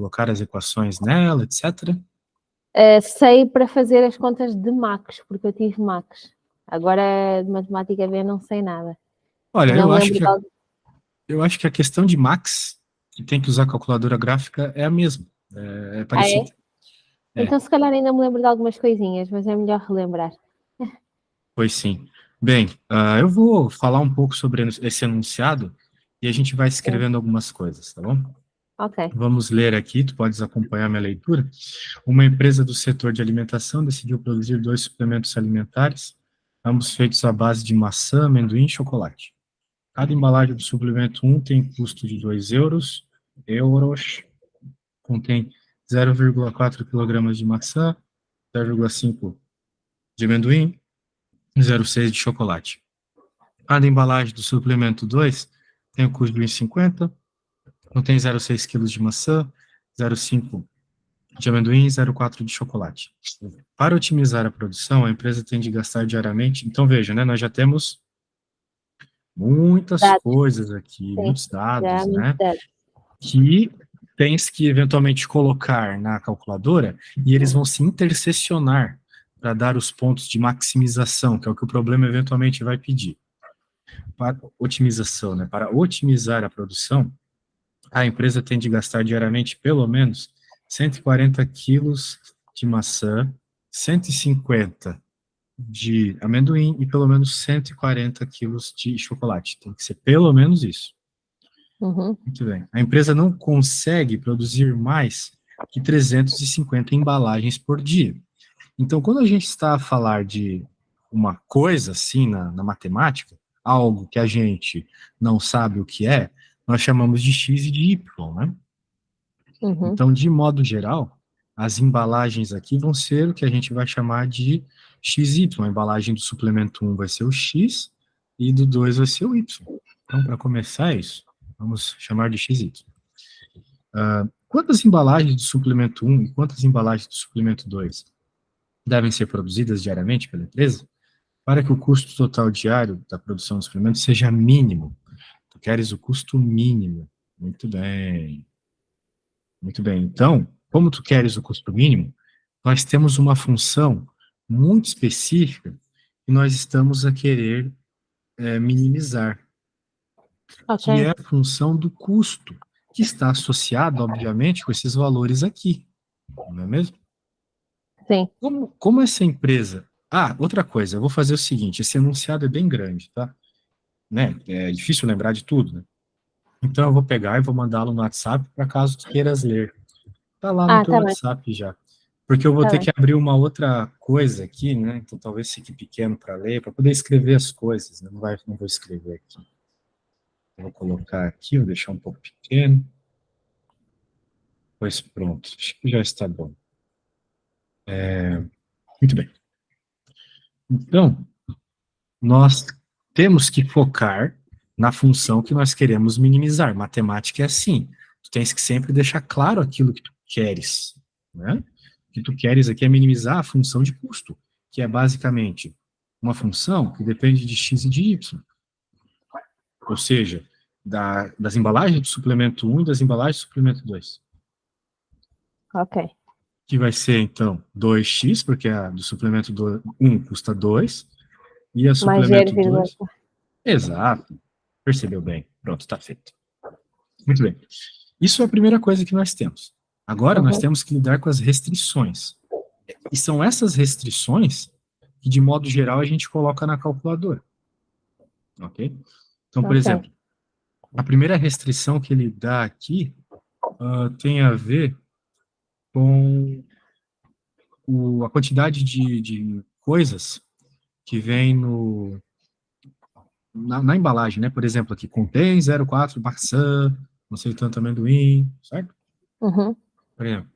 colocar as equações nela, etc. Sei para fazer as contas de Max, porque eu tive Max. Agora, de matemática B, não sei nada. Olha, Não me lembro de algo. eu acho que a questão de Max, que tem que usar calculadora gráfica, é a mesma. É parecida. Então, se calhar ainda me lembro de algumas coisinhas, mas é melhor relembrar. Pois sim. Bem, eu vou falar um pouco sobre esse enunciado e a gente vai escrevendo algumas coisas, tá bom? Ok. Vamos ler aqui, tu podes acompanhar minha leitura. Uma empresa do setor de alimentação decidiu produzir 2 suplementos alimentares, ambos feitos à base de maçã, amendoim e chocolate. Cada embalagem do suplemento 1 tem custo de 2 euros, contém 0,4 kg de maçã, 0,5 de amendoim, 0,6 de chocolate. Cada embalagem do suplemento 2 tem o custo de 1,50, contém 0,6 kg de maçã, 0,5 de amendoim e 0,4 de chocolate. Para otimizar a produção, a empresa tem de gastar diariamente. Então, veja, né, nós já temos muitas Dados. coisas aqui, Sim, muitos dados, já, né, dados. que tens que eventualmente colocar na calculadora e eles vão se intersecionar para dar os pontos de maximização, que é o que o problema eventualmente vai pedir. Para otimização, né, para otimizar a produção, a empresa tem de gastar diariamente pelo menos 140 quilos de maçã, 150 de amendoim e pelo menos 140 quilos de chocolate. Tem que ser pelo menos isso. Uhum. Muito bem. A empresa não consegue produzir mais que 350 embalagens por dia. Então, quando a gente está a falar de uma coisa assim na matemática, algo que a gente não sabe o que é, nós chamamos de X e de Y, né? Uhum. Então, de modo geral, as embalagens aqui vão ser o que a gente vai chamar de XY. A embalagem do suplemento 1 vai ser o X e do 2 vai ser o Y. Então, para começar é isso. Vamos chamar de XY. Quantas embalagens do suplemento 1 e quantas embalagens do suplemento 2 devem ser produzidas diariamente pela empresa para que o custo total diário da produção do suplemento seja mínimo? Tu queres o custo mínimo. Muito bem. Muito bem. Então, como tu queres o custo mínimo, nós temos uma função muito específica que nós estamos a querer minimizar, Ok. que é a função do custo, que está associada, obviamente, com esses valores aqui, não é mesmo? Sim. Como essa empresa... outra coisa, eu vou fazer o seguinte, esse enunciado é bem grande, tá? Né? É difícil lembrar de tudo, né? Então eu vou pegar e vou mandá-lo no WhatsApp para caso tu queiras ler. Tá lá no teu Tá bem. WhatsApp já. Porque eu vou Tá ter bem. que abrir uma outra coisa aqui, né? Então talvez fique pequeno para ler, para poder escrever as coisas, né? Não vou escrever aqui. Eu vou colocar aqui, vou deixar um pouco pequeno. Pois pronto, acho que já está bom. Muito bem. Então, nós temos que focar na função que nós queremos minimizar. Matemática é assim. Tu tens que sempre deixar claro aquilo que tu queres, né? O que tu queres aqui é minimizar a função de custo, que é basicamente uma função que depende de x e de y. Ou seja, das embalagens do suplemento 1 e das embalagens do suplemento 2. Ok. Que vai ser, então, 2x, porque a do suplemento 1 custa 2, e a Mais suplemento 0,4. 2... Exato. Percebeu bem. Pronto, está feito. Muito bem. Isso é a primeira coisa que nós temos. Agora nós temos que lidar com as restrições. E são essas restrições que, de modo geral, a gente coloca na calculadora. Ok? Então, por exemplo, a primeira restrição que ele dá aqui tem a ver com a quantidade de coisas que vem na embalagem, né? Por exemplo, aqui contém 0,4 maçã, não sei tanto amendoim, certo? Uhum. Por exemplo,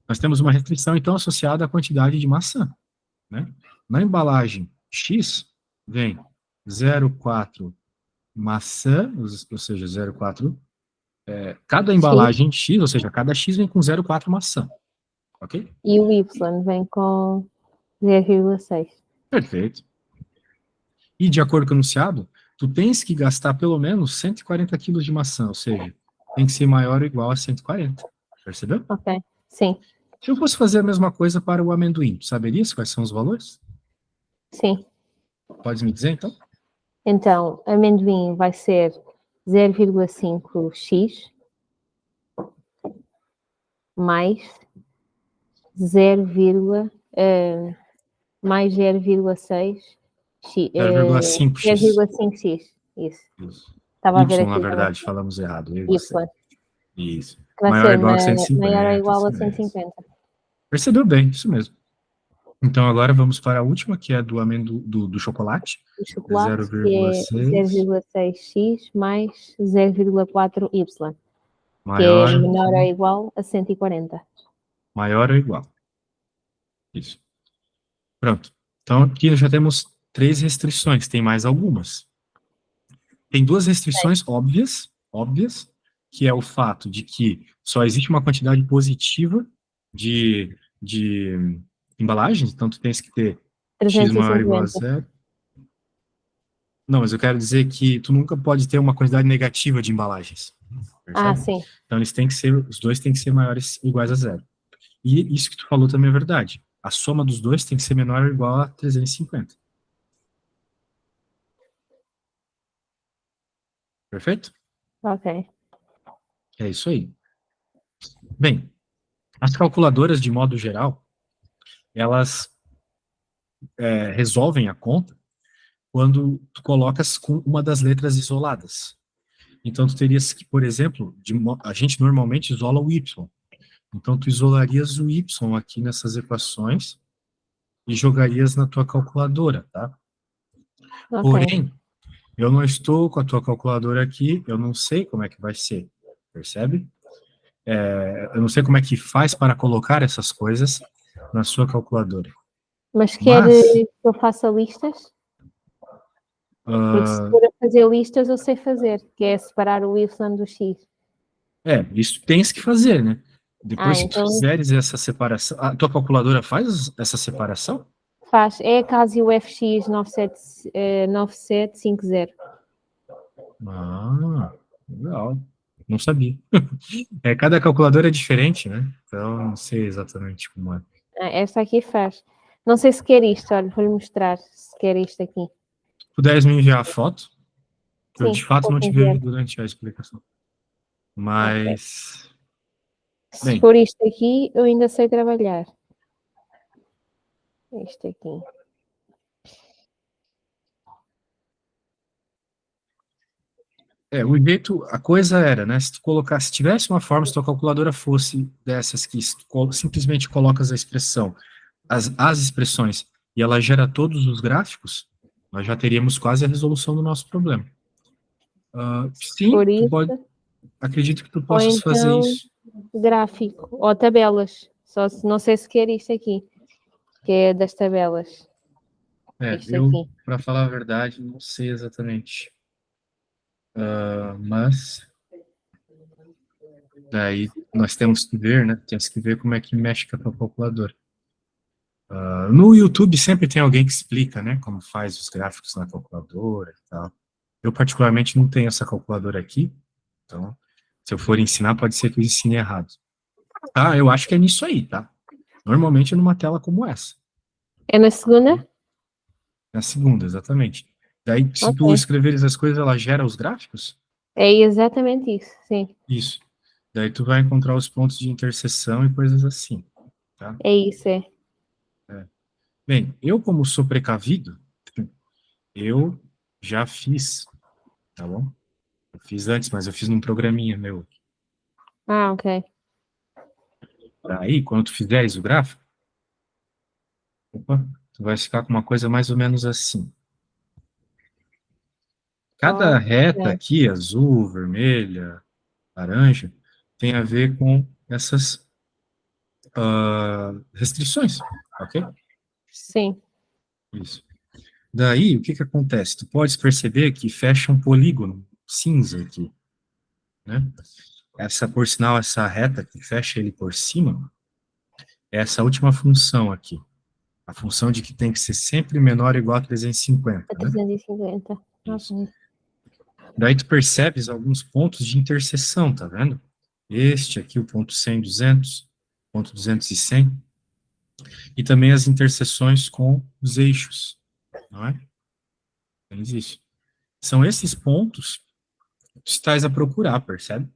nós temos uma restrição, então, associada à quantidade de maçã, né? Na embalagem X, vem 0,4 maçã, ou seja, 0,4... cada embalagem X, ou seja, cada X vem com 0,4 maçã, ok? E o Y vem com 0,6. Perfeito. E, de acordo com o enunciado, tu tens que gastar pelo menos 140 quilos de maçã, ou seja, tem que ser maior ou igual a 140. Percebeu? Ok, sim, Se eu fosse fazer a mesma coisa para o amendoim, tu saberias quais são os valores? sim. Pode me dizer, então? Então, amendoim vai ser 0,5x mais 0, mais 0,6x. 0,5x. 0,5x. Isso. Isso. Estava a ver Y, na aqui. verdade, falamos errado. Eu e Y. você. Isso. Que vai Maior ou ser igual a maior ou 150. igual a Isso mesmo. 150. Percebeu bem, isso mesmo. Então agora vamos para a última, que é do chocolate. O chocolate, que é 0,6. 0,6x mais 0,4y, que é Maior, menor ou igual a 140. maior ou igual. Isso. Pronto. Então aqui já temos 3 restrições, tem mais algumas. Tem 2 restrições óbvias, que é o fato de que só existe uma quantidade positiva de embalagens, então tu tens que ter x maior ou igual a 350. zero. Não, mas eu quero dizer que tu nunca pode ter uma quantidade negativa de embalagens. Ah, Percebe? sim. Então os dois têm que ser maiores ou iguais a zero. E isso que tu falou também é verdade. A soma dos dois tem que ser menor ou igual a 350. Perfeito? Ok. É isso aí. Bem, as calculadoras, de modo geral, elas resolvem a conta quando tu colocas com uma das letras isoladas. Então, tu terias que, por exemplo, a gente normalmente isola o y. Então, tu isolarias o y aqui nessas equações e jogarias na tua calculadora, tá? Ok. Porém, eu não estou com a tua calculadora aqui, eu não sei como é que vai ser, percebe? Eu não sei como é que faz para colocar essas coisas na sua calculadora. Mas quer Mas, que eu faça listas? Porque se uh, for a fazer listas, eu sei fazer, que é separar o y do x. isso tens que fazer, né? Ah, Depois que tu então fizeres essa separação, a tua calculadora faz essa separação? faz. É a Casio FX 9750. Ah, legal. Não sabia. Cada calculadora é diferente, né? Então, não sei exatamente como é. Ah, esta aqui faz. Não sei se quer isto, olha, vou-lhe mostrar se quer isto aqui. Puderes me enviar a foto? Eu, de Sim, fato, não vou te enviar. vejo durante a explicação. Ok. Mas, Se bem, for isto aqui, eu ainda sei trabalhar. Isto aqui. o jeito, a coisa era, né? Se tu colocasse, se tivesse uma forma, se tua calculadora fosse dessas que simplesmente colocas a expressão, as expressões, e ela gera todos os gráficos, nós já teríamos quase a resolução do nosso problema. Sim, Por tu pode, isso, acredito que tu ou possas fazer então isso. gráfico, ou tabelas. Só se, não sei se quer isto aqui, que é das tabelas. Isto Eu, aqui. para falar a verdade, não sei exatamente. Mas daí nós temos que ver, né? Temos que ver como é que mexe com a tua calculadora. No YouTube sempre tem alguém que explica, né? Como faz os gráficos na calculadora e tal. Eu, particularmente, não tenho essa calculadora aqui. Então, se eu for ensinar, pode ser que eu ensine errado. Tá? Eu acho que é nisso aí, tá? Normalmente é numa tela como essa. É na segunda? Na segunda, exatamente. Daí, se tu Ok. escreveres as coisas, ela gera os gráficos? É exatamente isso, sim. Isso. Daí tu vai encontrar os pontos de interseção e coisas assim, tá? É isso, é. Bem, eu como sou precavido, eu já fiz, tá bom? Eu fiz antes, mas eu fiz num programinha meu. Ah, ok. Daí, quando tu fizeres o gráfico, opa, tu vai ficar com uma coisa mais ou menos assim. Cada reta Ok. aqui, azul, vermelha, laranja, tem a ver com essas restrições, ok? Sim. Isso. Daí, o que que acontece? Tu podes perceber que fecha um polígono cinza aqui, né? Por sinal, essa reta que fecha ele por cima, é essa última função aqui. A função de que tem que ser sempre menor ou igual a 350, A né? 350. Isso. Ok. Daí tu percebes alguns pontos de interseção, tá vendo? este aqui, o ponto 100, 200, ponto 200 e 100, e também as interseções com os eixos, não é? Isso. São esses pontos que tu estás a procurar, percebe?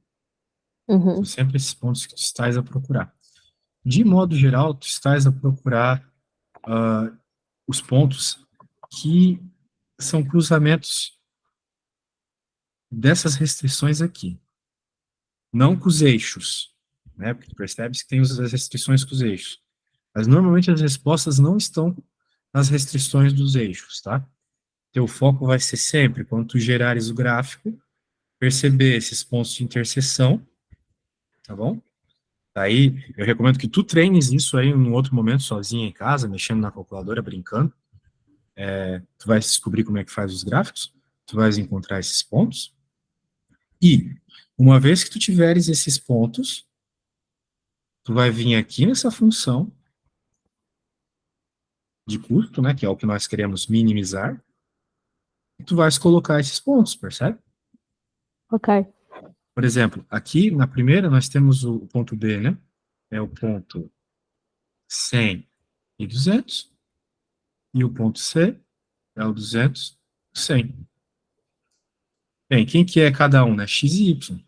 São Uhum. sempre esses pontos que tu estás a procurar. De modo geral, tu estás a procurar os pontos que são cruzamentos dessas restrições aqui, não com os eixos, né? Porque tu percebes que tem as restrições com os eixos. Mas normalmente as respostas não estão nas restrições dos eixos, tá? Teu foco vai ser sempre, quando tu gerares o gráfico, perceber esses pontos de interseção, tá bom? Aí, eu recomendo que tu treines isso aí em um outro momento, sozinho em casa, mexendo na calculadora, brincando. Tu vai descobrir como é que faz os gráficos, tu vais encontrar esses pontos, e, uma vez que tu tiveres esses pontos, tu vai vir aqui nessa função de custo, né, que é o que nós queremos minimizar, e tu vais colocar esses pontos, percebe? Ok. Por exemplo, aqui na primeira nós temos o ponto B, né? É o ponto 100 e 200, e o ponto C é o 200 e 100. Bem, quem que é cada um, né? X e Y.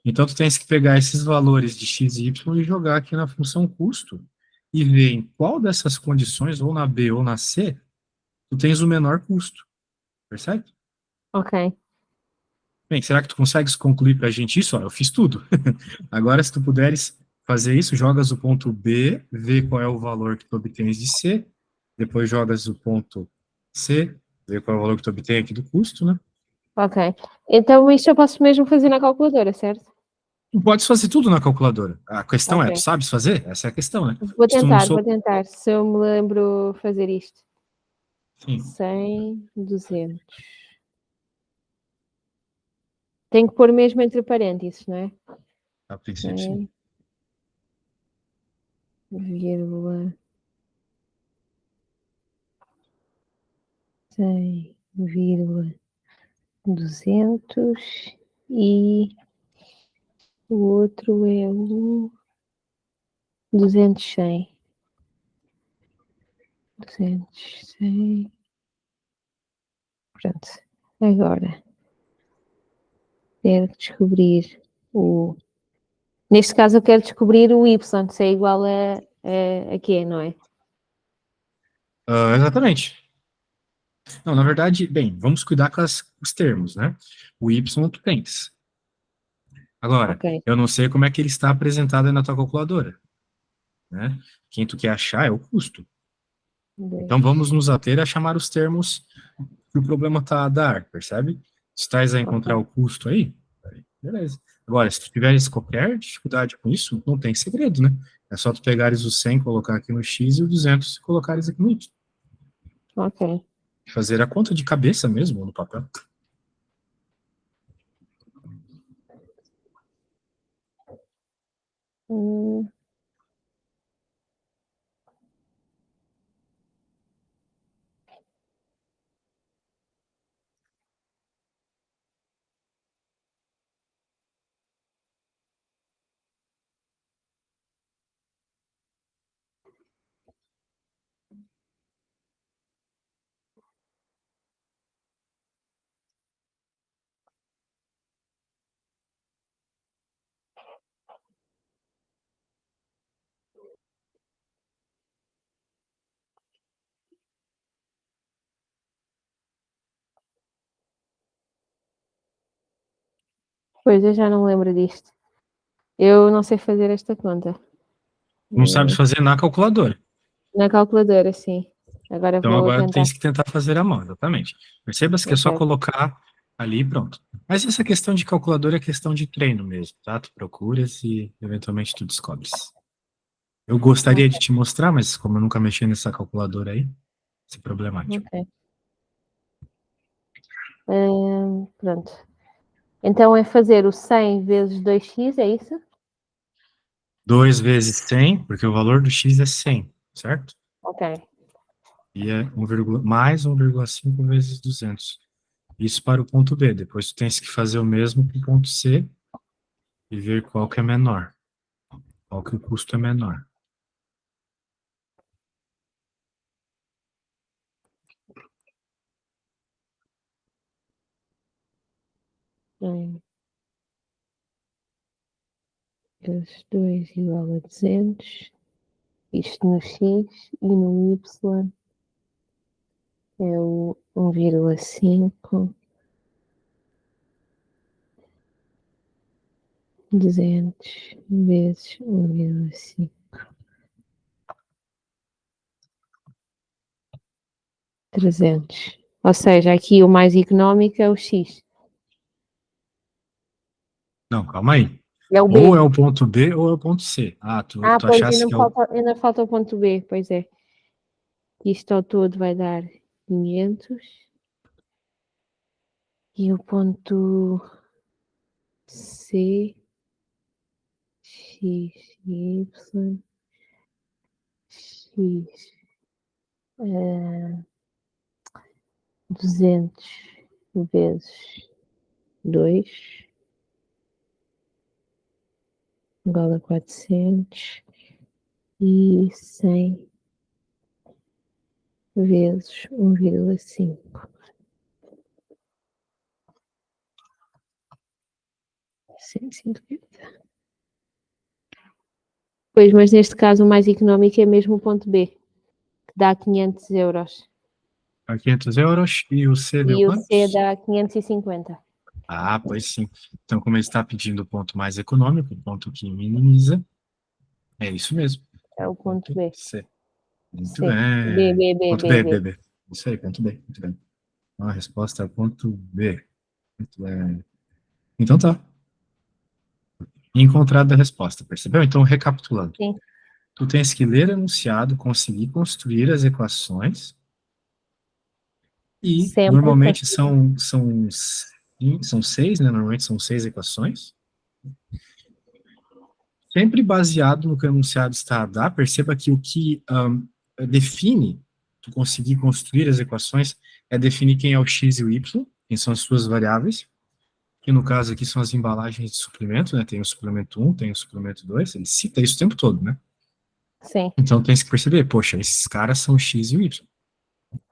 Então, tu tens que pegar esses valores de x e y e jogar aqui na função custo e ver em qual dessas condições, ou na B ou na C, tu tens o menor custo. Percebe? Ok. Bem, será que tu consegues concluir para a gente isso? Ó, eu fiz tudo. Agora, se tu puderes fazer isso, jogas o ponto B, vê qual é o valor que tu obtens de C, depois jogas o ponto C, vê qual é o valor que tu obtém aqui do custo, né? Ok. Então isto eu posso mesmo fazer na calculadora, certo? Tu podes fazer tudo na calculadora. A questão é, tu Ok. sabes fazer? Essa é a questão, né? Vou Se tu não tentar, sou... vou tentar. Se eu me lembro fazer isto. Sim, 100, 200. Tenho que pôr mesmo entre parênteses, não é? a princípio, sim. 100, vírgula, 100, vírgula, 200 e o outro é o 200, 100. 200, 100. Pronto. Agora, quero descobrir o... Neste caso, eu quero descobrir o y, se é igual a quê, não é? Exatamente. Não, na verdade, bem, vamos cuidar com os termos, né? O Y tu tens. Agora, Ok. eu não sei como é que ele está apresentado aí na tua calculadora, né? Quem tu quer achar é o custo. Então, 2. vamos nos ater a chamar os termos que o problema está a dar, percebe? Se estás a encontrar Ok. o custo aí, beleza. Agora, se tu tiveres qualquer dificuldade com isso, não tem segredo, né? É só tu pegares o 100, colocar aqui no X e o 200 e colocares aqui no Y. Ok. Fazer a conta de cabeça mesmo, no papel. Hum, Pois, eu já não lembro disto. Eu não sei fazer esta conta. Não sabes Eh, fazer na calculadora. Na calculadora, sim. Agora Então vou agora tentar. tens que tentar fazer a mão, exatamente. Percebas que é só Ok. colocar ali e pronto. Mas essa questão de calculadora é questão de treino mesmo, tá? Tu procuras e eventualmente tu descobres. Eu gostaria de Ok. te mostrar, mas como eu nunca mexi nessa calculadora aí, isso é problemático. Ok. Pronto. Então é fazer o 100 vezes 2x, é isso? 2 vezes 100, porque o valor do x é 100, certo? Ok. E é 1, mais 1,5 vezes 200. Isso para o ponto B. Depois tu tens que fazer o mesmo para o ponto C e ver qual que é menor. Qual que o custo é menor. Vezes 2 igual a 200. Isto no X e no Y é o 1,5. 200 vezes 1,5. 300. Ou seja, aqui o mais económico é o X. Não, calma aí. É o B. Ou é o ponto B ou é o ponto C. Ah, tu Pois, achasse que é o... ainda falta o ponto B, pois é. Isto ao todo vai dar 500. E o ponto C, X, Y, X, 200 vezes 2 igual a 400 e 100 vezes 1,5. 150. Pois, mas neste caso o mais económico é mesmo o ponto B, que dá 500 euros. a 500 euros e o C deu E o C quantos? dá 550. Ah, pois sim. Então, como ele está pedindo o ponto mais econômico, o ponto que minimiza, é isso mesmo. É o ponto B. C. Muito C. B, bem. B, B, Ponto B, B, B, B. B. Isso aí, ponto B. Muito bem. Então, a resposta é ponto B. Muito bem. Então tá. Encontrada a resposta, percebeu? Então, recapitulando. Sim. Tu tens que ler o enunciado, conseguir construir as equações e, Sempre normalmente, consigo. são seis, né? Normalmente são seis equações. Sempre baseado no que o enunciado está a dar, perceba que o que define tu conseguir construir as equações é definir quem é o x e o y, quem são as suas variáveis, que no caso aqui são as embalagens de suplemento, né? Tem o suplemento 1, tem o suplemento 2, ele cita isso o tempo todo, né? Sim. Então tem que perceber, poxa, esses caras são o x e o y.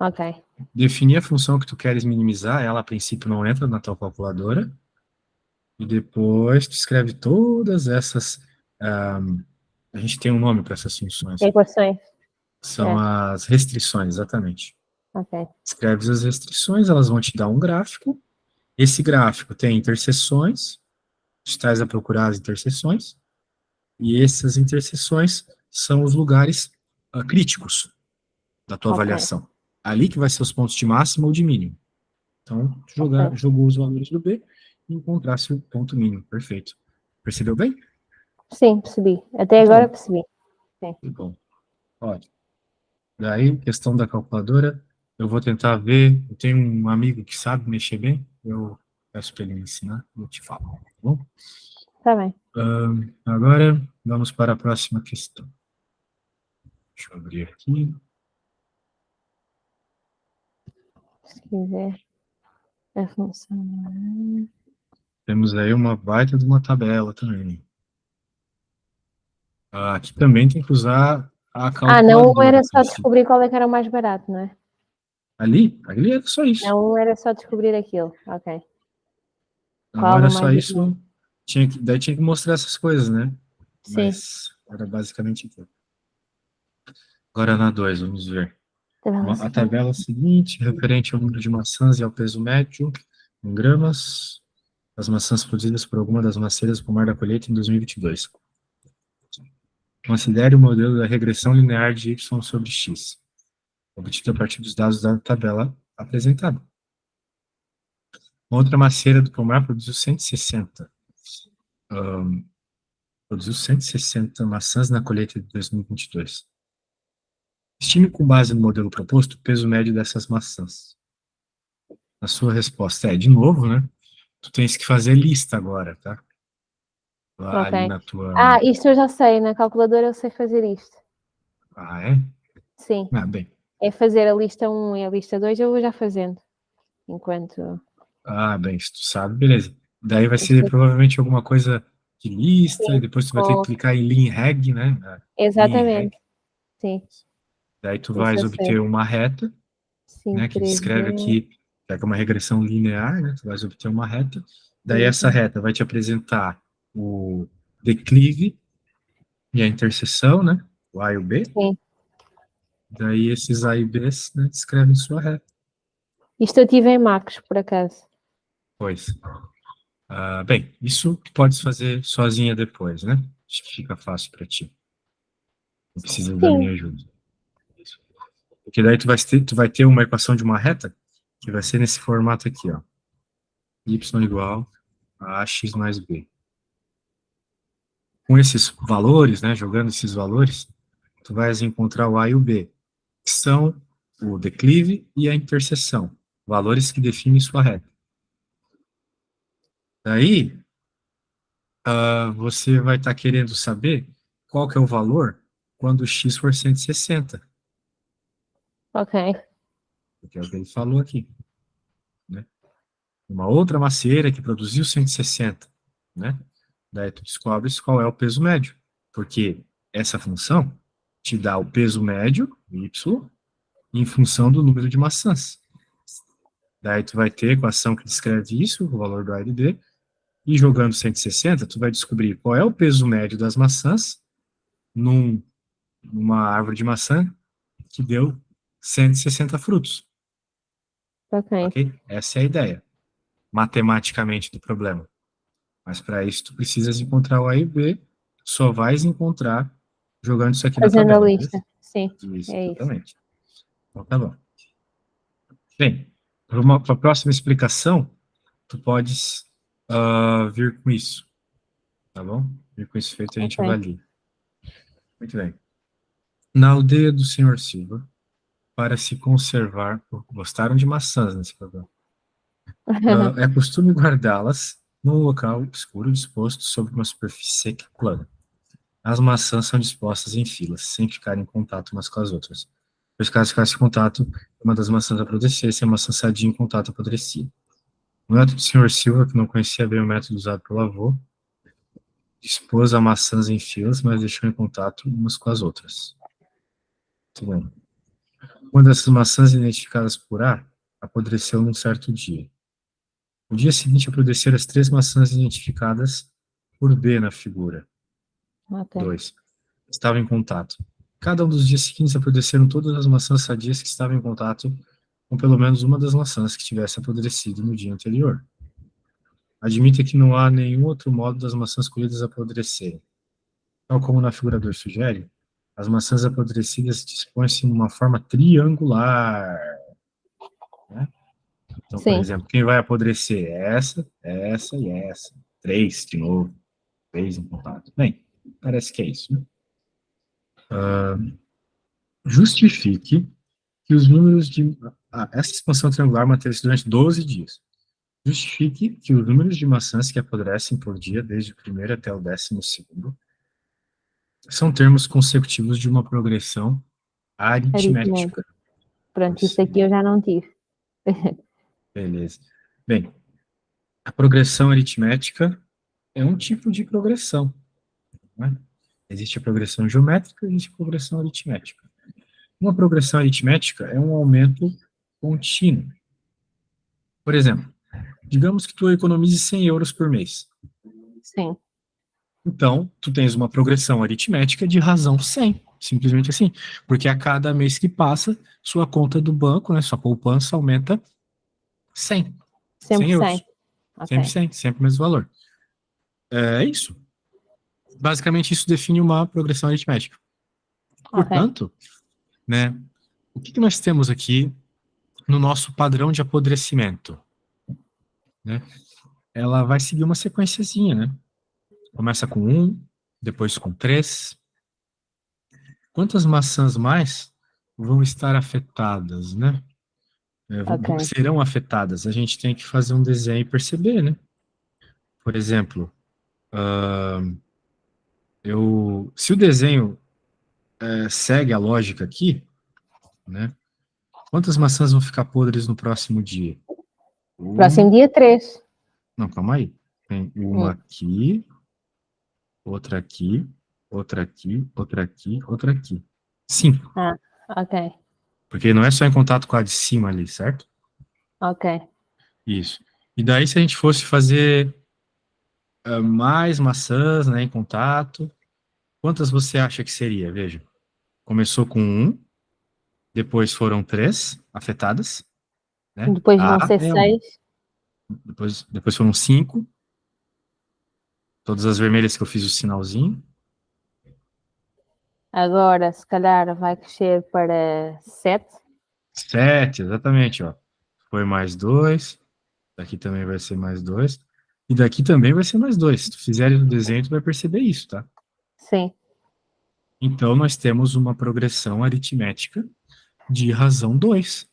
Ok. Definir a função que tu queres minimizar, ela a princípio não entra na tua calculadora, e depois tu escreve todas essas. A gente tem um nome para essas funções. Equações. São É. as restrições, exatamente. Ok. Escreves as restrições, elas vão te dar um gráfico. Esse gráfico tem interseções, te traz a procurar as interseções, e essas interseções são os lugares críticos da tua Ok. avaliação. Ali que vai ser os pontos de máximo ou de mínimo. Então, Ok. jogou os valores do B e encontrasse o ponto mínimo. Perfeito. Percebeu bem? Sim, percebi. Até Muito agora bom. percebi. Sim. Muito bom. Olha, daí, questão da calculadora, eu vou tentar ver. Eu tenho um amigo que sabe mexer bem, eu peço para ele me ensinar, eu te falo, tá bom? Está bem. Agora, vamos para a próxima questão. Deixa eu abrir aqui. Se quiser a função. Temos aí uma baita de uma tabela também. Aqui também tem que usar a Não calculadora, era a só princípio. descobrir qual é que era o mais barato, não é? Ali é só isso. Não era só descobrir aquilo. Ok. Não Qual era o só mais isso, económico? daí tinha que mostrar essas coisas, né? Sim. Mas era basicamente aquilo. Agora na 2, vamos ver. Tabela A seguinte. tabela seguinte, referente ao número de maçãs e ao peso médio, em gramas, as maçãs produzidas por alguma das maceiras do pomar da colheita em 2022. Considere o modelo da regressão linear de y sobre x, obtido a partir dos dados da tabela apresentada. Uma outra macieira do pomar produziu 160 maçãs na colheita de 2022. Estime com base no modelo proposto o peso médio dessas maçãs. A sua resposta é, de novo, né? Tu tens que fazer lista agora, tá? Ok. Ali na tua... Isto eu já sei. Na calculadora eu sei fazer isto. Ah, é? Sim. Ah, bem. É fazer a lista 1 e a lista 2, eu vou já fazendo. Enquanto. Bem, se tu sabe, beleza. Daí vai ser provavelmente alguma coisa de lista, e Sim, depois tu vai ter que clicar em Lean Reg, né? Lean Reg. exatamente, sim, Daí tu isso vais eu sei. obter uma reta, né? 5, Que 3, descreve 2, aqui, que é uma regressão linear, né? Tu vais obter uma reta. Daí essa 3, reta vai te apresentar o declive e a interseção, né? O A e o B. sim. Daí esses A e Bs, né, descrevem sua reta. Isto eu tive em Macos, por acaso. Pois. Bem, isso tu podes fazer sozinha depois, né? Acho que fica fácil para ti. Não precisa da Sim, minha ajuda. Porque daí tu vai ter uma equação de uma reta que vai ser nesse formato aqui, ó. Y igual a x mais b. Com esses valores, né, jogando esses valores, tu vais encontrar o a e o b, que são o declive e a interseção, valores que definem sua reta. Daí, você vai estar querendo saber qual que é o valor quando o x for 160, ok. porque é o que ele falou aqui, né? Uma outra macieira que produziu 160, né? Daí tu descobres qual é o peso médio, porque essa função te dá o peso médio, y, em função do número de maçãs. Daí tu vai ter a equação que descreve isso, o valor do A e do B, e jogando 160, tu vai descobrir qual é o peso médio das maçãs numa árvore de maçã que deu 160 frutos, Ok. ok? Essa é a ideia, matematicamente, do problema. Mas para isso tu precisas encontrar o A e o B, só vais encontrar jogando isso aqui na Fazendo a tabela, beleza? lista. Sim, Isso, é isso. exatamente. Então tá bom. Bem, para a próxima explicação, tu podes vir com isso, tá bom? Vir com isso feito, a gente Ok. avalia. Muito bem. Na aldeia do Senhor Silva, para se conservar, gostaram de maçãs nesse programa. É costume guardá-las num local escuro disposto sobre uma superfície seca e plana. As maçãs são dispostas em filas, sem ficar em contato umas com as outras. Pois caso ficasse em contato, uma das maçãs apodrecesse, a maçã sadia em contato apodrecia. O neto do Senhor Silva, que não conhecia bem o método usado pelo avô, dispôs as maçãs em filas, mas deixou em contato umas com as outras. Muito bem. Uma dessas maçãs, identificadas por A, apodreceu num certo dia. No dia seguinte, apodreceram as três maçãs identificadas por B na figura. Ok. 2. Estavam em contato. Cada um dos dias seguintes apodreceram todas as maçãs sadias que estavam em contato com pelo menos uma das maçãs que tivesse apodrecido no dia anterior. Admita que não há nenhum outro modo das maçãs colhidas apodrecerem. Tal como na figura 2 sugere, as maçãs apodrecidas dispõem-se em uma forma triangular, né? Então, por Sim. exemplo, quem vai apodrecer? Essa e essa. Três, de novo. Três em contato. Bem, parece que é isso, né? Justifique que os números de... essa expansão triangular manteve-se durante 12 dias. Justifique que os números de maçãs que apodrecem por dia, desde o primeiro até o 12º, são termos consecutivos de uma progressão Aritmética. aritmética. Pronto, isso aqui eu já não tive. Beleza. Bem, a progressão aritmética é um tipo de progressão, né? Existe a progressão geométrica e existe a progressão aritmética. Uma progressão aritmética é um aumento contínuo. Por exemplo, digamos que tu economize 100 euros por mês. Sim. Então, tu tens uma progressão aritmética de razão 100, simplesmente assim. Porque a cada mês que passa, sua conta do banco, né, sua poupança aumenta 100, Sempre 100 100. euros. Sempre Ok. 100, sempre o mesmo valor. É isso. Basicamente, isso define uma progressão aritmética. Ok. Portanto, né, o que nós temos aqui no nosso padrão de apodrecimento? Né? Ela vai seguir uma sequenciazinha, né? Começa com 1, depois com 3. Quantas maçãs mais vão estar afetadas, né? Ok. Serão afetadas. A gente tem que fazer um desenho e perceber, né? Por exemplo, se o desenho segue a lógica aqui, né? Quantas maçãs vão ficar podres no próximo dia? Próximo dia 3. Não, calma aí. Tem uma aqui, outra aqui, outra aqui, outra aqui, outra aqui. 5. Ah, ok. Porque não é só em contato com a de cima ali, certo? Ok. Isso. E daí, se a gente fosse fazer mais maçãs, né, em contato, quantas você acha que seria? Veja. Começou com 1, depois foram 3 afetadas, né? Depois vão A ser é 1. 6. Depois foram 5, todas as vermelhas que eu fiz o sinalzinho. Agora, se calhar, vai crescer para 7. 7, exatamente, ó. Foi mais 2. Daqui também vai ser mais 2. E daqui também vai ser mais 2. Se tu fizer o desenho, tu vai perceber isso, tá? Sim. Então, nós temos uma progressão aritmética de razão 2.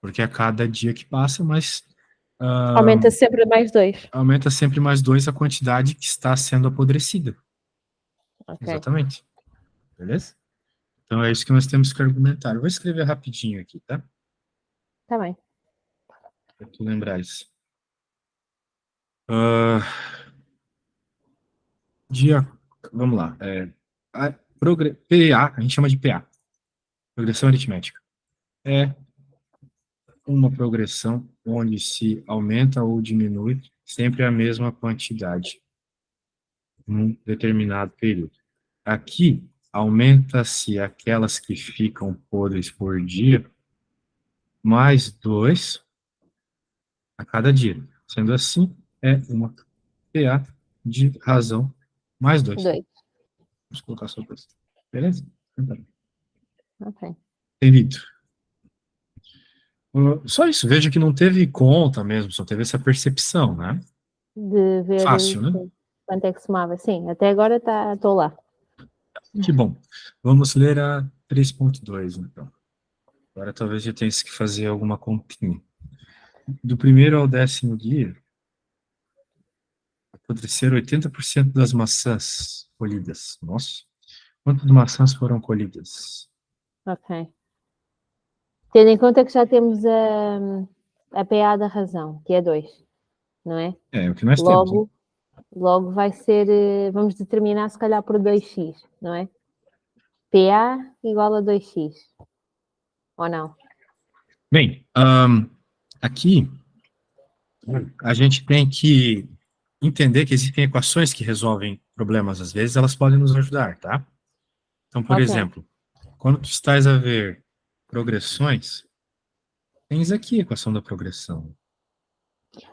Porque a cada dia que passa, Aumenta sempre mais 2. aumenta sempre mais 2 a quantidade que está sendo apodrecida. Ok. Exatamente. Beleza? Então, é isso que nós temos que argumentar. Eu vou escrever rapidinho aqui, tá? Tá bem. Para tu lembrar isso. Ah, vamos lá. PA, a gente chama de PA, progressão aritmética. É uma progressão onde se aumenta ou diminui sempre a mesma quantidade num determinado período. Aqui, aumenta-se aquelas que ficam podres por dia, mais 2 a cada dia. Sendo assim, é uma PA de razão mais 2. 2. Vamos colocar só 2. Beleza? Então, Ok. entendido. Só isso, veja que não teve conta mesmo, só teve essa percepção, né? De ver Fácil, né? quanto é que somava. Sim, até agora estou lá. Que bom. Vamos ler a 3.2, então. Agora talvez eu tenha que fazer alguma continha. Do primeiro ao 10º dia, apodreceram 80% das maçãs colhidas. Nossa, quantas maçãs foram colhidas? Ok. Tendo em conta que já temos a PA da razão, que é 2, não é? É o que nós temos, né? Logo vai ser, vamos determinar se calhar por 2x, não é? PA igual a 2x, ou não? Bem, aqui a gente tem que entender que existem equações que resolvem problemas, às vezes elas podem nos ajudar, tá? Então, por Ok. exemplo, quando tu estás a ver progressões, tens aqui a equação da progressão.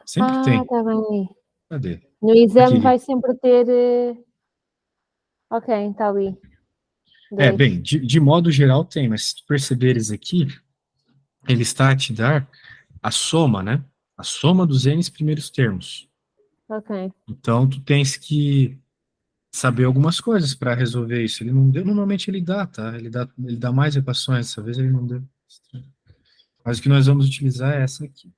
Sempre Ah, tem. tá bem. Cadê? No exame Aqui. vai sempre ter. Ok, está ali. Bem, 2. de modo geral tem, mas se tu perceberes aqui, ele está a te dar a soma, né? A soma dos n primeiros termos. Ok. Então, tu tens que saber algumas coisas para resolver isso. Ele não deu, normalmente ele dá, tá? Ele dá mais equações, dessa vez ele não deu. Mas o que nós vamos utilizar é essa aqui.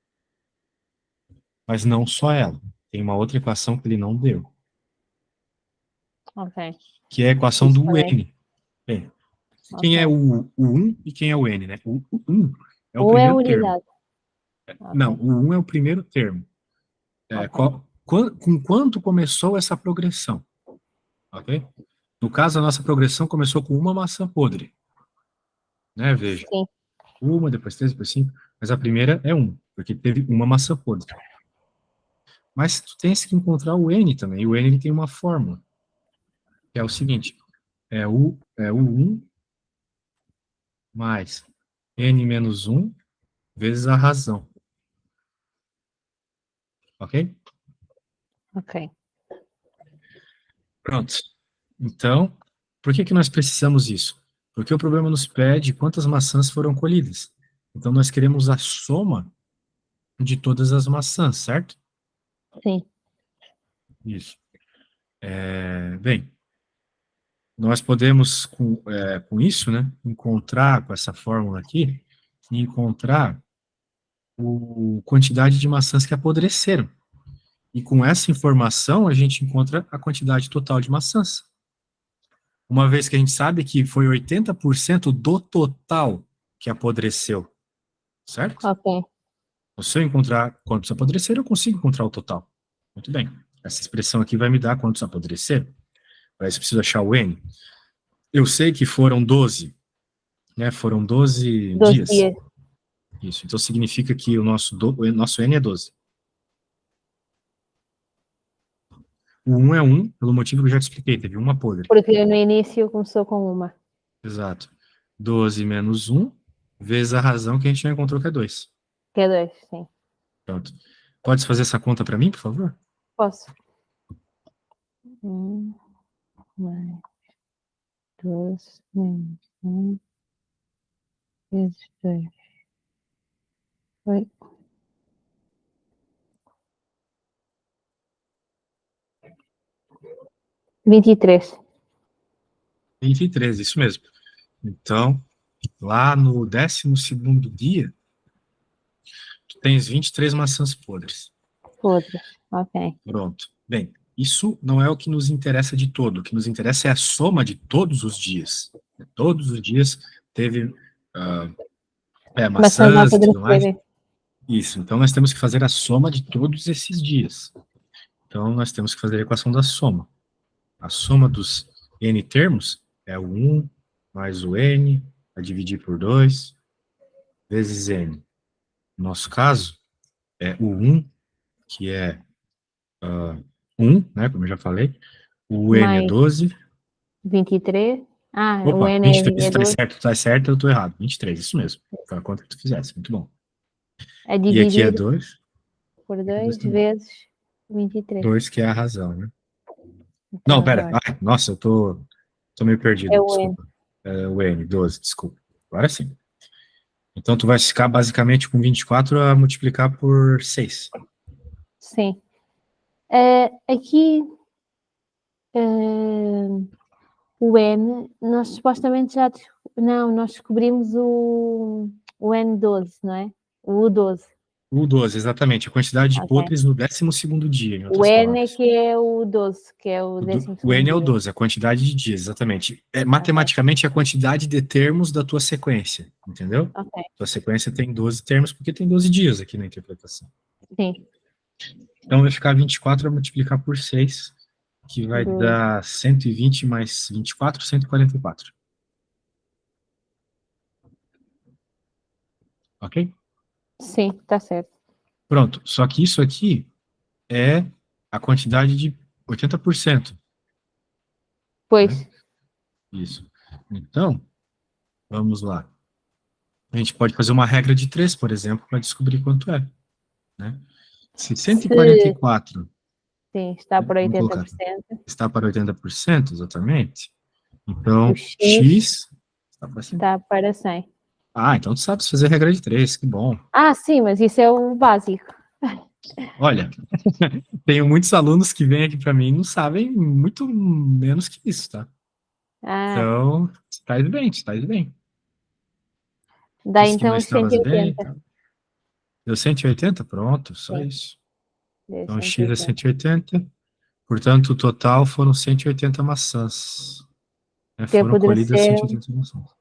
Mas não só ela. Tem uma outra equação que ele não deu, Ok. que é a equação Isso do também. n. Bem, quem é Ok. o 1 e quem é o n, né? O 1 é o Ou é a primeiro termo. unidade. Não, Ok. o 1 é o primeiro termo. Ok. Com quanto começou essa progressão? Ok? No caso, a nossa progressão começou com uma maçã podre. Né? Veja. Sim. Uma, depois 3, depois 5. Mas a primeira é 1, porque teve uma maçã podre. Mas tu tens que encontrar o n também. E o n ele tem uma fórmula, que é o seguinte: é o 1 mais n menos 1 vezes a razão. Ok? Ok. Pronto. Então, por que nós precisamos disso? Porque o problema nos pede quantas maçãs foram colhidas. Então, nós queremos a soma de todas as maçãs, certo? Sim. Isso. Bem, nós podemos, com isso, né, encontrar, com essa fórmula aqui, encontrar a quantidade de maçãs que apodreceram. E com essa informação, a gente encontra a quantidade total de maçãs. Uma vez que a gente sabe que foi 80% do total que apodreceu, certo? Ok. Se eu encontrar quantos apodreceram, eu consigo encontrar o total. Muito bem. Essa expressão aqui vai me dar quantos apodreceram. Para isso, eu preciso achar o N. Eu sei que foram 12, né? Foram 12 12 dias. dias. Isso. Então, significa que o nosso N é 12. O 1 é 1, pelo motivo que eu já te expliquei. Teve uma podre. Porque no início começou com uma. Exato. 12 menos 1, vezes a razão que a gente já encontrou, que é 2. Que é 2, sim. Pronto. Pode fazer essa conta para mim, por favor? Posso. mais 12 menos 1 vezes 2. 8. 23. 23, isso mesmo. Então, lá no 12º dia, tu tens 23 maçãs podres. Podres. Ok. Pronto. Bem, isso não é o que nos interessa de todo. O que nos interessa é a soma de todos os dias. Todos os dias teve Maçãs não maçãs e tudo mais. apodrecerem. Isso. Então, nós temos que fazer a soma de todos esses dias. Então, nós temos que fazer a equação da soma. A soma dos n termos é o 1 mais o n, a dividir por 2, vezes n. No nosso caso, é o 1, que é 1, né, como eu já falei. O n é Mais 12. 23. Ah, o Opa, N 23 é 12. tá certo, eu tô errado. 23, isso mesmo. Foi a conta que tu fizesse, muito bom. É E aqui é dividir 2, por aqui é 2 2 também. vezes 23. 2 que é a razão, né? Não, Então, pera. agora. Ai, nossa, eu tô meio perdido, É o N. desculpa. É o n, 12, desculpa. Agora sim. Então, tu vai ficar basicamente com 24 a multiplicar por 6. Sim. Aqui, o N, nós supostamente já... Não, nós descobrimos o N12, não é? O U12. O 12, exatamente. A quantidade de Ok. podres no 12º dia, em O outras N é palavras. que é o 12, que é o O 12º n é o dia. 12, a quantidade de dias, exatamente. Ok. Matematicamente, é a quantidade de termos da tua sequência, entendeu? Ok. Tua sequência tem 12 termos, porque tem 12 dias aqui na interpretação. Sim. Então, vai ficar 24 a multiplicar por 6, que vai 12. dar 120 mais 24, 144. Ok? Sim, tá certo. Pronto. Só que isso aqui é a quantidade de 80%. Pois, Né? Isso. Então, vamos lá. A gente pode fazer uma regra de 3, por exemplo, para descobrir quanto é. Né? Se se 144, sim, está né, por vamos colocar, 80%, está para 80%, exatamente, o então X x está para 100. está para 100. Ah, então tu sabe fazer regra de 3, que bom. Ah, sim, mas isso é o básico. Olha, tenho muitos alunos que vêm aqui para mim e não sabem muito menos que isso, tá? Ah, Então, estás bem, estás bem. dá Disse que então os mestravas bem, 180. tá? Deu 180? Pronto, só Sim, isso. deu Então, x é 180. 180, portanto, o total foram 180 maçãs. Né? Que Foram colhidas apodreceram, 180 maçãs.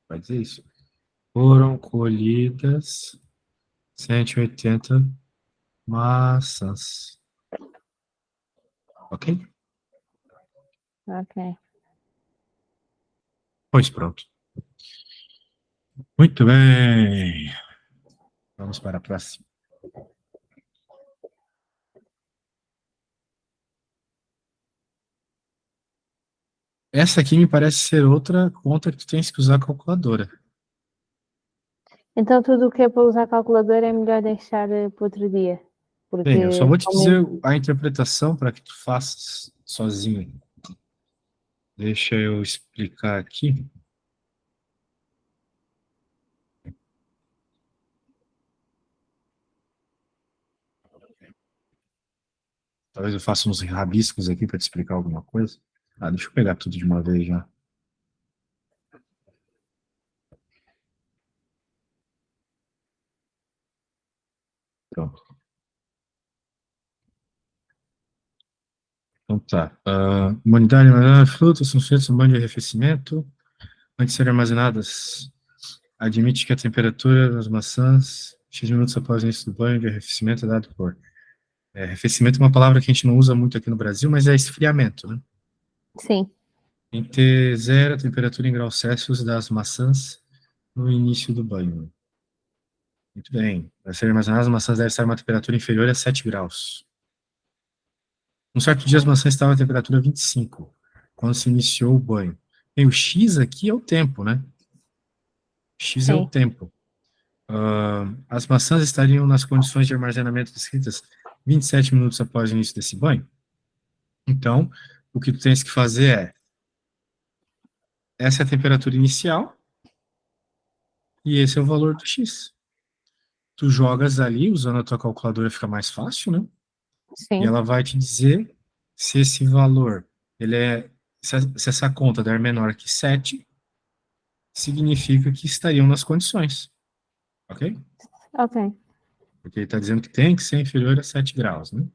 Vai dizer isso. Foram colhidas 180 maçãs. Ok? ok. Pois pronto. Muito bem. Vamos para a próxima. Essa aqui me parece ser outra conta que tu tens que usar a calculadora. Então tudo o que é para usar calculadora é melhor deixar para outro dia. Bem, eu só Porque vou te dizer realmente a interpretação para que tu faças sozinho. Deixa eu explicar aqui. Talvez eu faça uns rabiscos aqui para te explicar alguma coisa. Ah, deixa eu pegar tudo de uma vez já. Pronto. Então tá. Humanidade, frutas são feitas em banho de arrefecimento. Antes de serem armazenadas, admite que a temperatura das maçãs X minutos após o início do banho de arrefecimento é dado por... arrefecimento é uma palavra que a gente não usa muito aqui no Brasil, mas é esfriamento, né? Sim. Em T0, a temperatura em graus Celsius das maçãs no início do banho. Muito bem. Para serem armazenadas, as maçãs devem estar em uma temperatura inferior a 7 graus. Um certo dia, as maçãs estavam a temperatura 25, quando se iniciou o banho. Bem, o X aqui é o tempo, né? X é o Sim. tempo. As maçãs estariam nas condições de armazenamento descritas 27 minutos após o início desse banho. Então, o que tu tens que fazer é, essa é a temperatura inicial, e esse é o valor do X. Tu jogas ali, usando a tua calculadora fica mais fácil, né? E Sim. ela vai te dizer se esse valor, se essa conta der menor que 7, significa que estariam nas condições, ok? Ok. Porque ele está dizendo que tem que ser inferior a 7 graus, né?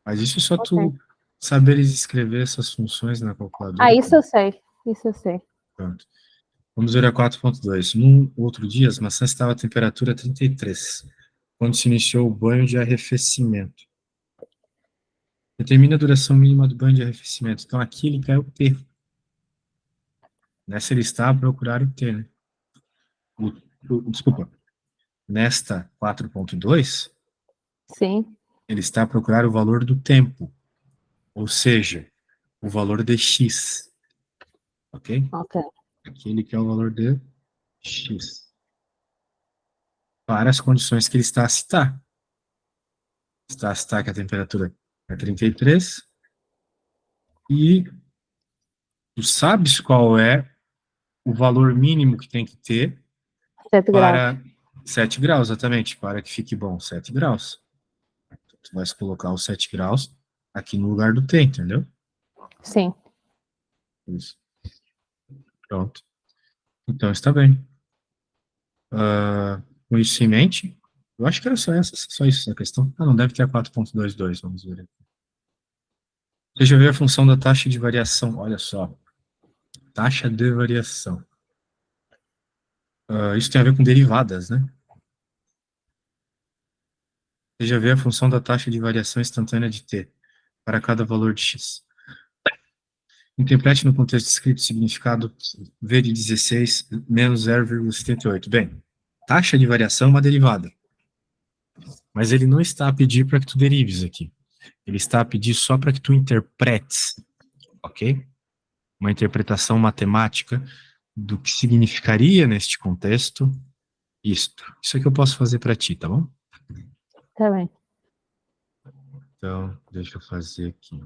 Mas isso é só Ok. tu saberes escrever essas funções na calculadora. Isso eu sei. Isso eu sei. Pronto. Vamos ver a 4.2. Num outro dia, as maçãs estavam a temperatura 33, quando se iniciou o banho de arrefecimento. Determina a duração mínima do banho de arrefecimento. Então, aqui ele quer o T. Nessa ele está a procurar o T, né? Desculpa. Nesta 4.2, Sim. ele está a procurar o valor do tempo, ou seja, o valor de x, ok? Ok. Aqui ele quer o valor de x, para as condições que ele está a citar. Está a citar que a temperatura é 33, e tu sabes qual é o valor mínimo que tem que ter 7 graus. para 7 graus, exatamente, para que fique bom 7 graus. Tu vais colocar os 7 graus aqui no lugar do T, entendeu? Sim. Isso. Pronto. Então está bem. Com isso em mente, eu acho que era só isso a questão. Ah, não, deve ter a 4.22, vamos ver aqui. Deixa eu ver a função da taxa de variação. Olha só. Taxa de variação. Isso tem a ver com derivadas, né? Veja ver a função da taxa de variação instantânea de t para cada valor de x. Interprete no contexto descrito o significado v de 16 menos 0,78. Bem, taxa de variação é uma derivada. Mas ele não está a pedir para que tu derives aqui. Ele está a pedir só para que tu interpretes, ok? Uma interpretação matemática do que significaria neste contexto isto. Isso é que eu posso fazer para ti, tá bom? Tá bem. Então, deixa eu fazer aqui.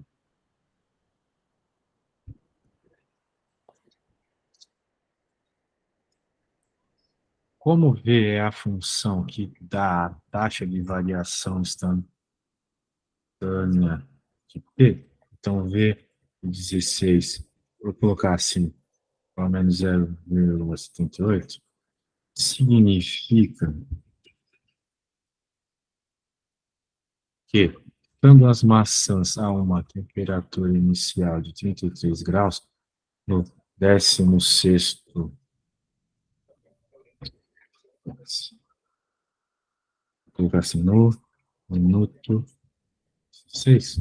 Como V é a função que dá a taxa de variação instantânea de P, então V de 16, vou colocar assim, pelo menos 0,78, significa que, quando as maçãs a uma temperatura inicial de 33 graus, no 16º, vou colocar assim, no minuto 6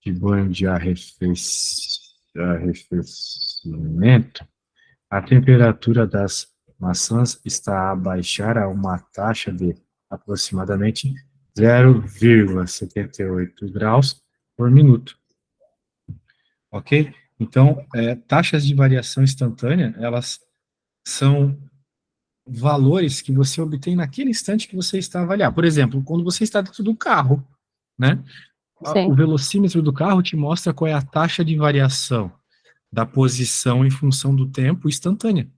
de banho de arrefecimento, a temperatura das maçãs está a baixar a uma taxa de aproximadamente 0,78 graus por minuto. Ok? Então, taxas de variação instantânea, elas são valores que você obtém naquele instante que você está a avaliar. Por exemplo, quando você está dentro do carro, né? O Sim. velocímetro do carro te mostra qual é a taxa de variação da posição em função do tempo instantânea.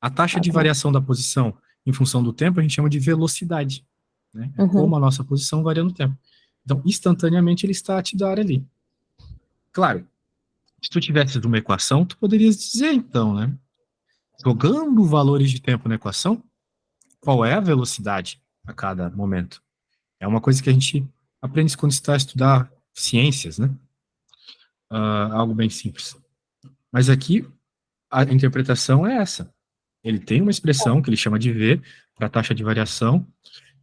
A taxa de Ok. variação da posição em função do tempo a gente chama de velocidade, né? É Uhum. como a nossa posição varia no tempo. Então, instantaneamente ele está a te dar ali. Claro, se tu tivesse uma equação, tu poderias dizer então, né? Jogando valores de tempo na equação, qual é a velocidade a cada momento? É uma coisa que a gente aprende quando está a estudar ciências, né? Algo bem simples. Mas aqui, a interpretação é essa. Ele tem uma expressão que ele chama de V para taxa de variação,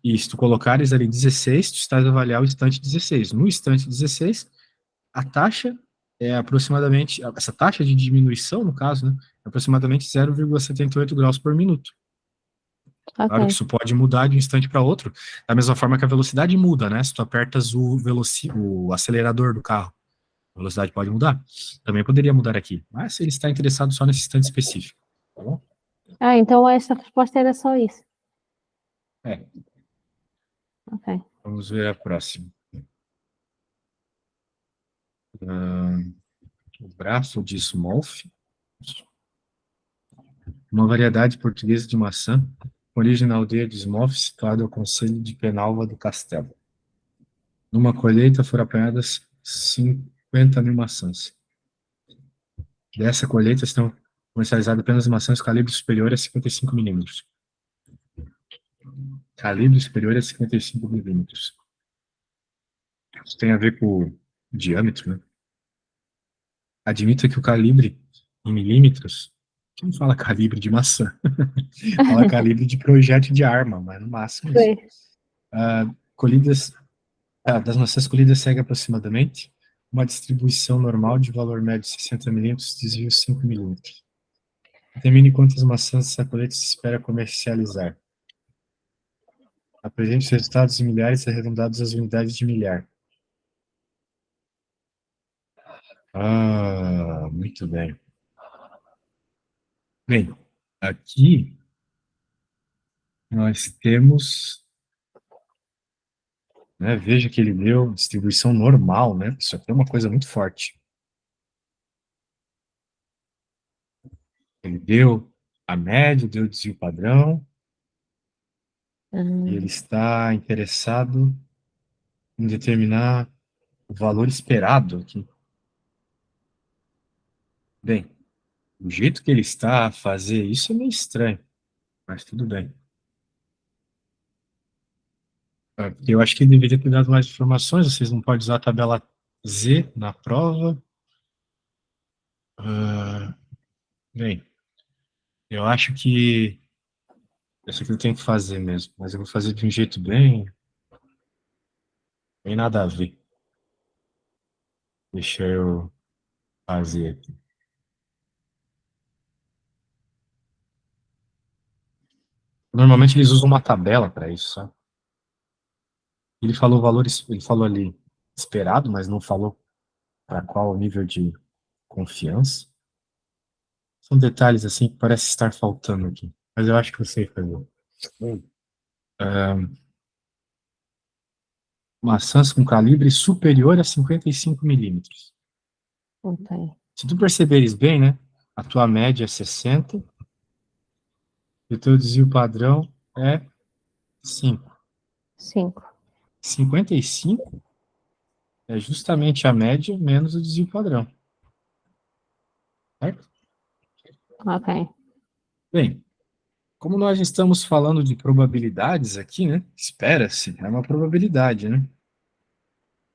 e se tu colocares ali 16, tu estás a avaliar o instante 16. No instante 16, a taxa é aproximadamente, essa taxa de diminuição, no caso, né, é aproximadamente 0,78 graus por minuto. Claro que Ok. isso pode mudar de um instante para outro, da mesma forma que a velocidade muda, né? Se tu apertas o acelerador do carro, a velocidade pode mudar. Também poderia mudar aqui, mas ele está interessado só nesse instante específico, tá bom? Ah, então esta resposta era só isso. É, Ok. vamos ver a próxima. Ah, o braço de Smolf, uma variedade portuguesa de maçã, origem na aldeia de Smolf, situada ao concelho de Penalva do Castelo. Numa colheita foram apanhadas 50.000 maçãs. Dessa colheita estão comercializadas apenas maçãs de calibre superior a 55 milímetros. Calibre superior a 55 milímetros. Isso tem a ver com o diâmetro, né? Admita que o calibre em milímetros, quem fala calibre de maçã? Fala calibre de projétil de arma, mas no máximo isso. Pois. Colhidas, das maçãs colhidas segue aproximadamente uma distribuição normal de valor médio de 60 milímetros, desvio 5 milímetros. Determine quantas maçãs essa colheita se espera comercializar. Apresente os resultados em milhares arredondados às unidades de milhar. Ah, muito bem. Bem, aqui nós temos, né, veja que ele deu distribuição normal, né? Isso aqui é uma coisa muito forte. Ele deu a média, deu o desvio padrão, e ele está interessado em determinar o valor esperado aqui. Bem, o jeito que ele está a fazer isso é meio estranho, mas tudo bem. Eu acho que ele deveria ter dado mais informações, vocês não podem usar a tabela Z na prova. Bem, eu acho que isso aqui eu tenho que fazer mesmo, mas eu vou fazer de um jeito bem nada a ver. Deixa eu fazer aqui. Normalmente eles usam uma tabela para isso, sabe? Ele falou valores, ele falou ali esperado, mas não falou para qual nível de confiança. São detalhes assim que parece estar faltando aqui, mas eu acho que eu sei fazer. Maçãs com calibre superior a 55 milímetros. Ok. Se tu perceberes bem, né, a tua média é 60 e o teu desvio padrão é 5. 5. 55 é justamente a média menos o desvio padrão. Certo? Ok. Bem, como nós estamos falando de probabilidades aqui, né? Espera-se, é uma probabilidade, né?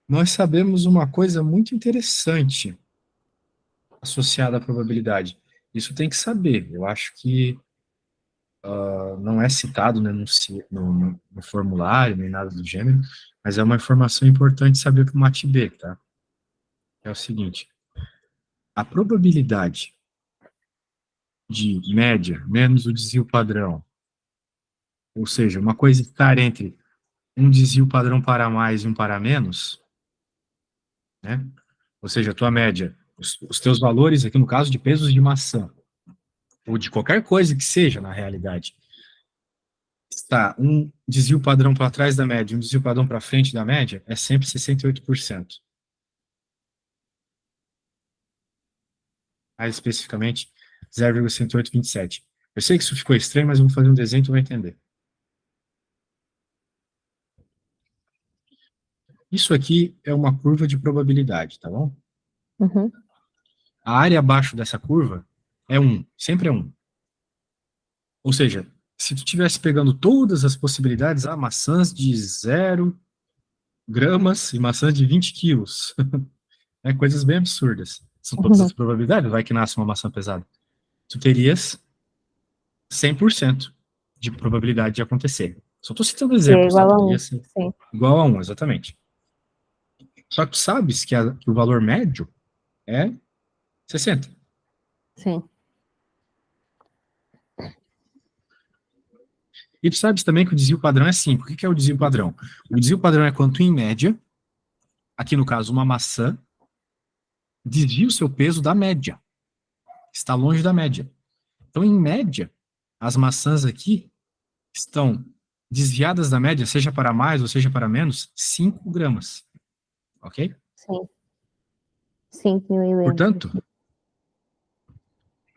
Nós sabemos uma coisa muito interessante associada à probabilidade. Isso tem que saber. Eu acho que não é citado, né, no formulário, nem nada do gênero, mas é uma informação importante saber para o MATB, tá? É o seguinte, a probabilidade de média menos o desvio padrão, ou seja, uma coisa estar entre um desvio padrão para mais e um para menos, né? Ou seja, a tua média, os teus valores aqui no caso de pesos de maçã, ou de qualquer coisa que seja na realidade, está um desvio padrão para trás da média, um desvio padrão para frente da média, é sempre 68%. Mais especificamente, 0,10827. Eu sei que isso ficou estranho, mas eu vou fazer um desenho e tu vai entender. Isso aqui é uma curva de probabilidade, tá bom? Uhum. A área abaixo dessa curva é 1, sempre é 1. Ou seja, se tu estivesse pegando todas as possibilidades, maçãs de 0 gramas e maçãs de 20 quilos, coisas bem absurdas. São todas Uhum. as probabilidades, vai que nasce uma maçã pesada. Tu terias 100% de probabilidade de acontecer. Só estou citando Que é exemplos, tá? igual a Poderia 1. ser Sim, igual a 1, exatamente. Só que tu sabes que o valor médio é 60. sim. E tu sabes também que o desvio padrão é 5. O que é o desvio padrão? O desvio padrão é quanto, em média, aqui no caso, uma maçã, desvia o seu peso da média. Está longe da média. Então, em média, as maçãs aqui estão desviadas da média, seja para mais ou seja para menos, 5 gramas. Ok? Sim. 5 mililitros. Portanto,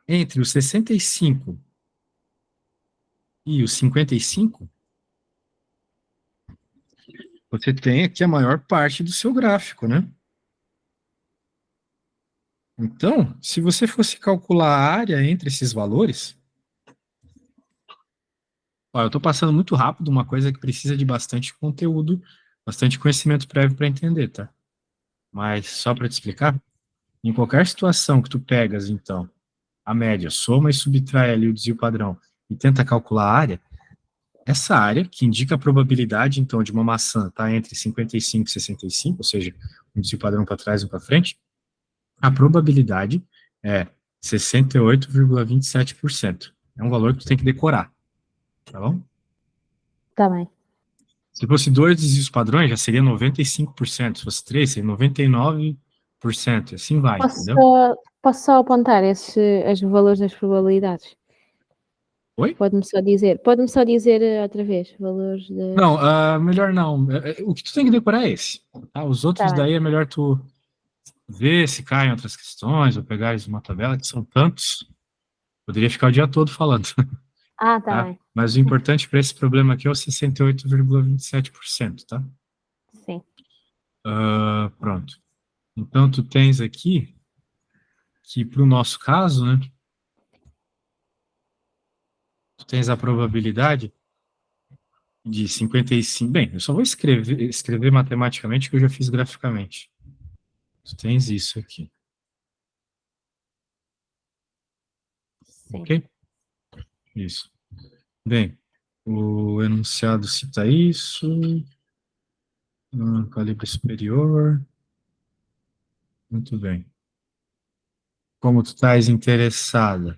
entre os 65 e os 55, você tem aqui a maior parte do seu gráfico, né? Então, se você fosse calcular a área entre esses valores, ó, eu estou passando muito rápido uma coisa que precisa de bastante conteúdo, bastante conhecimento prévio para entender, tá? Mas só para te explicar, em qualquer situação que tu pegas, então, a média, soma e subtrai ali o desvio padrão e tenta calcular a área, essa área, que indica a probabilidade, então, de uma maçã estar entre 55 e 65, ou seja, um desvio padrão para trás e um para frente, a probabilidade é 68,27%. É um valor que tu tem que decorar, tá bom? Tá bem. Se fosse 2 desvios padrões, já seria 95%. Se fosse 3, seria 99%. E assim vai, entendeu? Posso só apontar os valores das probabilidades? Oi? Pode-me só dizer outra vez, valores das... Não, melhor não. O que tu tem que decorar é esse. Tá? Os Tá outros bem. daí é melhor tu ver se caem outras questões ou pegar uma tabela, que são tantos. Poderia ficar o dia todo falando. Ah, tá Tá? bem. Mas o importante para esse problema aqui é o 68,27%, tá? Sim. Pronto. Então, tu tens aqui que, para o nosso caso, né, tu tens a probabilidade de 55. Bem, eu só vou escrever matematicamente que eu já fiz graficamente. Tu tens isso aqui, Sim. ok? Isso. Bem, o enunciado cita isso, calibre superior, muito bem. Como tu estás interessada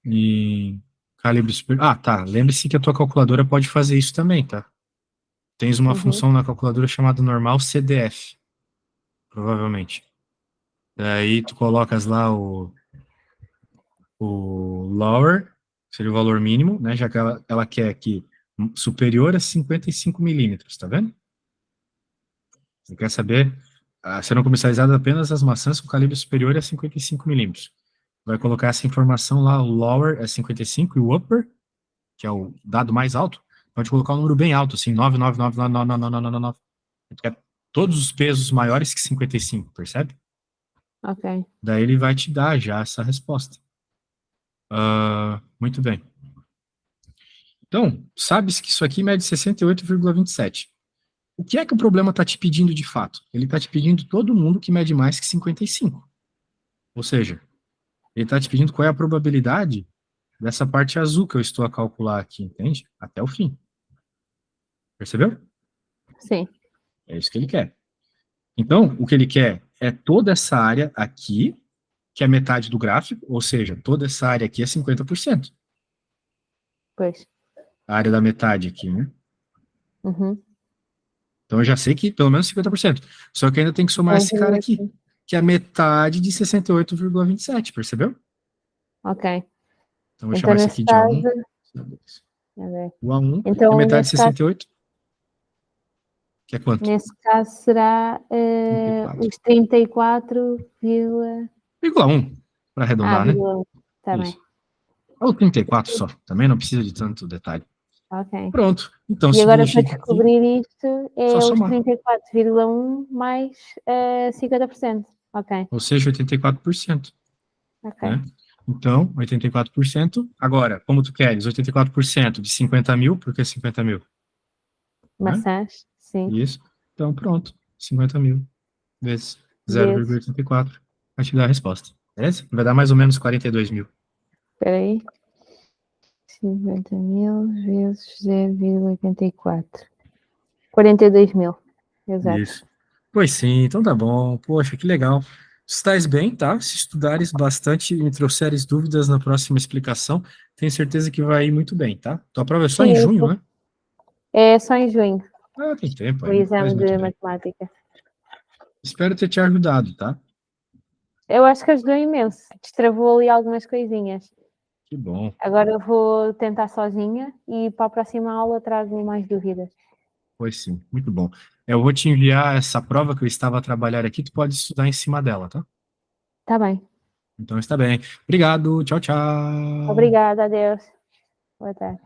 em calibre superior... Ah, tá, lembre-se que a tua calculadora pode fazer isso também, tá? Tens uma Uhum. função na calculadora chamada normal CDF, provavelmente. Daí tu colocas lá o lower, seria o valor mínimo, né? Já que ela quer aqui superior a 55 milímetros, tá vendo? Você quer saber, serão comercializadas apenas as maçãs com calibre superior a 55 milímetros. Vai colocar essa informação lá, o lower é 55 e o upper, que é o dado mais alto, pode colocar um número bem alto, assim, 999999999. Quer todos os pesos maiores que 55, percebe? Ok. Daí ele vai te dar já essa resposta. Muito bem. Então, sabes que isso aqui mede 68,27. O que é que o problema está te pedindo de fato? Ele está te pedindo todo mundo que mede mais que 55. Ou seja, ele está te pedindo qual é a probabilidade dessa parte azul que eu estou a calcular aqui, entende? Até o fim. Percebeu? Sim. É isso que ele quer. Então, o que ele quer é toda essa área aqui, que é metade do gráfico, ou seja, toda essa área aqui é 50%. Pois. A área da metade aqui, né? Uhum. Então eu já sei que pelo menos 50%. Só que ainda tem que somar esse cara aqui, Uhum. que é a metade de 68,27, percebeu? Ok. Então eu vou Então, chamar esse nesse aqui de A1. caso... A ver. O A1 é Então, metade de 68, que é quanto? nesse caso será 34. os 34, vírgula... 1, para Ah, arredondar, né? vírgula 1. Tá bem. Isso. Ou 34 só, também não precisa de tanto detalhe. Ok. Pronto, então E agora para significa que descobrir isto só é os somar. 34,1 mais 50%. Ok, Ou seja, 84%, ok. né? Então, 84%. Agora, como tu queres? 84% de 50 mil, por que 50 mil? Né? Maçãs, sim. Isso. Então, pronto. 50 mil vezes Vezes, 0,84 vai te dar a resposta. Beleza? Vai dar mais ou menos 42 mil. espera aí. 50.000 vezes 0,84. 42.000. Exato. Isso. Pois sim, então tá bom. Poxa, que legal. Estás bem, tá? Se estudares bastante e me trouxeres dúvidas na próxima explicação, tenho certeza que vai ir muito bem, tá? Tua prova é só em Sim, junho, né? é só em junho, Ah, tem tempo o ainda. Faz exame muito de bem. matemática. Espero ter te ajudado, tá? Eu acho que ajudou imenso. Destravou ali algumas coisinhas. Que bom. Agora eu vou tentar sozinha e para a próxima aula trago mais dúvidas. Pois sim, muito bom. Eu vou te enviar essa prova que eu estava a trabalhar aqui, tu pode estudar em cima dela, tá? Tá bem. Então está bem. Obrigado. Tchau, tchau. Obrigada, adeus. Boa tarde.